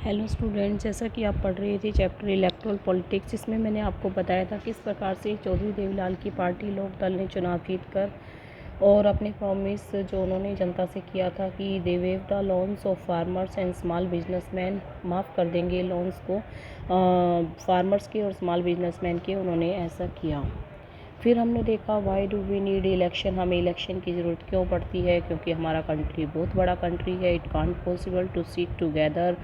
Hello student, जैसा कि आप पढ़ रहे थे चैप्टर इलेक्टोरल पॉलिटिक्स, जिसमें मैंने आपको बताया था किस प्रकार से चौधरी देवीलाल की पार्टी लोक दल ने चुनाव जीतकर और अपने प्रॉमिस जो उन्होंने जनता से किया था कि they waive the loans of farmers and small businessmen, माफ़ कर देंगे लोन्स को फार्मर्स के और स्मॉल बिजनेसमैन के, उन्होंने ऐसा किया। फिर हमने देखा why do we need election, हमें इलेक्शन की ज़रूरत क्यों पड़ती है, क्योंकि हमारा कंट्री बहुत बड़ा कंट्री है। It can't possible to sit together,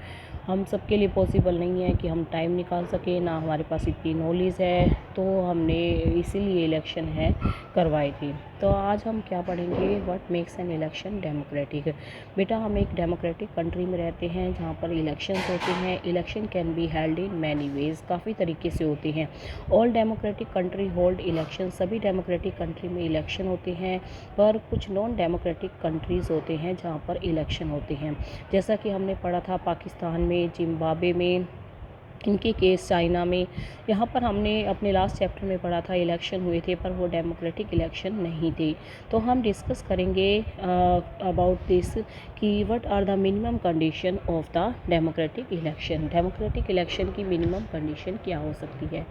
हम सबके लिए पॉसिबल नहीं है कि हम टाइम निकाल सकें, ना हमारे पास इतनी नॉलेज है, तो हमने इसीलिए इलेक्शन है करवाई थी। तो आज हम क्या पढ़ेंगे, what makes an election democratic. बेटा, हम एक डेमोक्रेटिक कंट्री में रहते हैं जहाँ पर इलेक्शंस होते हैं। Election can be held in many ways, काफ़ी तरीके से होते हैं। All democratic country hold election, सभी डेमोक्रेटिक कंट्री में इलेक्शन होते हैं, पर कुछ नॉन डेमोक्रेटिक कंट्रीज़ होते हैं जहाँ पर इलेक्शन होते हैं। जैसा कि हमने पढ़ा था पाकिस्तान में, जिम्बाब्वे में, इनके केस चाइना में। यहाँ पर हमने अपने लास्ट चैप्टर में पढ़ा था इलेक्शन हुए थे, पर वो डेमोक्रेटिक इलेक्शन नहीं थे। तो हम डिस्कस करेंगे अबाउट दिस कि what are the minimum condition of the democratic election. Democratic election की मिनिमम कंडीशन क्या हो सकती है।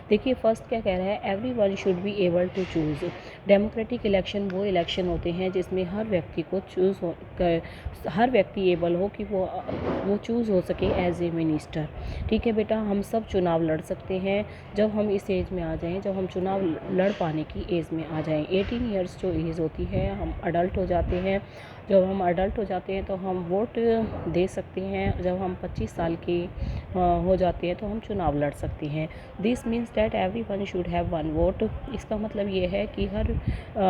देखिए, फर्स्ट क्या कह रहा है, every one should be able to choose. Democratic election वो इलेक्शन होते हैं जिसमें हर व्यक्ति को हर व्यक्ति एबल हो कि वो चूज़ हो सके एज ए मिनिस्टर। ठीक है बेटा, हम सब चुनाव लड़ सकते हैं जब हम इस एज में आ जाएं, जब हम चुनाव लड़ पाने की एज में आ जाएं। 18 ईयर्स जो एज होती है, हम अडल्ट हो जाते हैं। जब हम अडल्ट हो जाते हैं तो हम वोट दे सकते हैं। जब हम 25 साल के हो जाते हैं तो हम चुनाव लड़ सकते हैं। This means that every one should have one vote. इसका मतलब ये है कि हर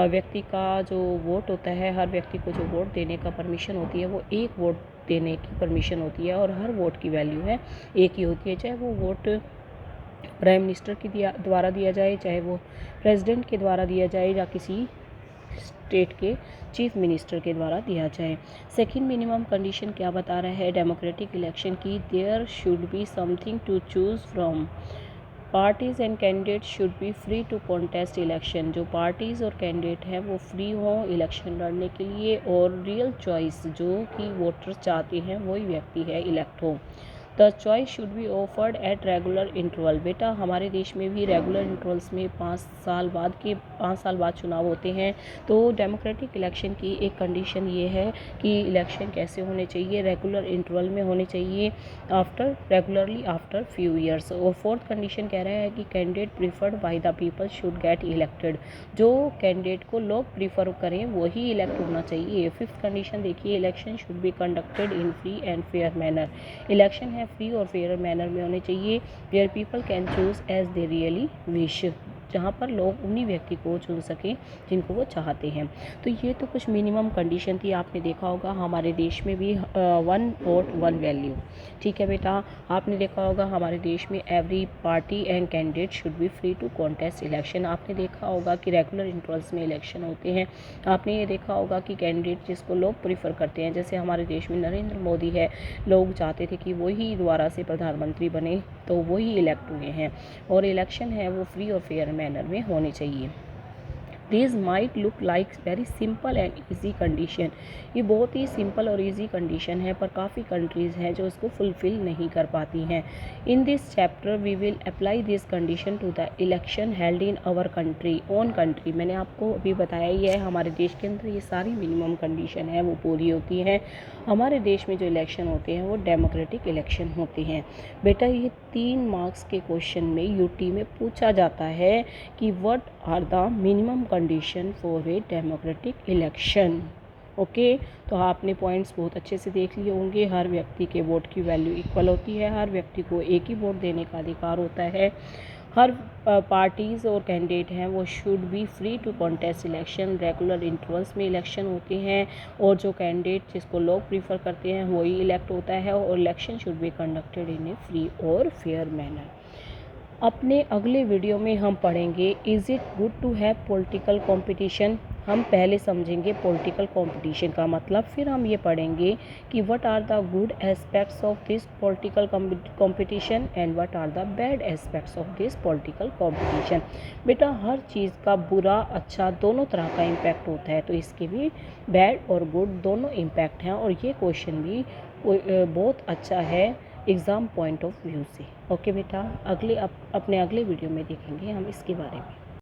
व्यक्ति का जो वोट होता है, हर व्यक्ति को जो वोट देने का परमिशन होती है, वो एक वोट देने की परमिशन होती है, और हर वोट की वैल्यू है एक ही होती है। चाहे वो वोट प्राइम मिनिस्टर के द्वारा दिया जाए, चाहे वो प्रेसिडेंट के द्वारा दिया जाए, या किसी स्टेट के चीफ मिनिस्टर के द्वारा दिया जाए। सेकंड मिनिमम कंडीशन क्या बता रहा है डेमोक्रेटिक इलेक्शन की, there should be something to choose from. Parties and candidate should be free to contest election. जो पार्टीज़ और कैंडिडेट हैं वो फ्री हों इलेक्शन लड़ने के लिए, और रियल चॉइस जो कि वोटर चाहते हैं वही व्यक्ति है इलेक्ट हो। The choice should be offered at regular interval. बेटा, हमारे देश में भी रेगुलर इंटरवल्स में 5 साल बाद चुनाव होते हैं। तो डेमोक्रेटिक इलेक्शन की एक कंडीशन ये है कि इलेक्शन कैसे होने चाहिए, रेगुलर इंटरवल में होने चाहिए, रेगुलरली आफ्टर फ्यू ईयर्स। और फोर्थ कंडीशन कह रहा है कि candidate preferred by the people should get elected. जो कैंडिडेट को लोग प्रीफर करें वही इलेक्ट होना चाहिए। फिफ्थ कंडीशन देखिए, election should be conducted in free and fair manner. Election है फ्री और फेयर मैनर में होने चाहिए, where people can choose as they really wish, जहाँ पर लोग उन्हीं व्यक्ति को चुन सकें जिनको वो चाहते हैं। तो ये तो कुछ मिनिमम कंडीशन थी। आपने देखा होगा हमारे देश में भी 1 वोट 1 वैल्यू। ठीक है बेटा, आपने देखा होगा हमारे देश में every party and candidate should be free to contest election. आपने देखा होगा कि रेगुलर इंटरवल्स में इलेक्शन होते हैं। आपने ये देखा होगा कि कैंडिडेट जिसको लोग प्रीफर करते हैं, जैसे हमारे देश में नरेंद्र मोदी है, लोग चाहते थे कि वही दोबारा से प्रधानमंत्री बने, तो वही इलेक्ट हुए हैं। और इलेक्शन है वो फ्री और फेयर मैनर में होने चाहिए। This might look like very simple and easy condition. ये बहुत ही सिंपल और ईजी कंडीशन है, पर काफ़ी कंट्रीज़ हैं जो इसको फुलफ़िल नहीं कर पाती हैं। In this chapter we will apply this condition to the election held in our country own country. मैंने आपको अभी बताया ही है, हमारे देश के अंदर ये सारी मिनिमम कंडीशन है वो पूरी होती हैं। हमारे देश में जो इलेक्शन होते हैं वो डेमोक्रेटिक इलेक्शन होते हैं। बेटा, ये 3 मार्क्स के क्वेश्चन में यूटी में पूछा जाता है कि what are the minimum condition for a democratic election. Okay, तो आपने पॉइंट्स बहुत अच्छे से देख लिए होंगे। हर व्यक्ति के वोट की वैल्यू इक्वल होती है, हर व्यक्ति को एक ही वोट देने का अधिकार होता है। हर पार्टीज़ और कैंडिडेट हैं वो should be free to contest election. Regular intervals में इलेक्शन होते हैं, और जो कैंडिडेट जिसको लोग प्रीफर करते हैं वही इलेक्ट होता है, और election should be conducted in a free और फेयर मैनर। अपने अगले वीडियो में हम पढ़ेंगे is it good to have political competition. हम पहले समझेंगे पॉलिटिकल कंपटीशन का मतलब, फिर हम ये पढ़ेंगे कि what are the good aspects of this political competition and what are the bad aspects of this political competition. बेटा, हर चीज़ का बुरा अच्छा दोनों तरह का इम्पैक्ट होता है, तो इसके भी बैड और गुड दोनों इम्पैक्ट हैं। और ये क्वेश्चन भी बहुत अच्छा है एग्ज़ाम पॉइंट ऑफ व्यू से। ओके बेटा, अपने अगले वीडियो में देखेंगे हम इसके बारे में।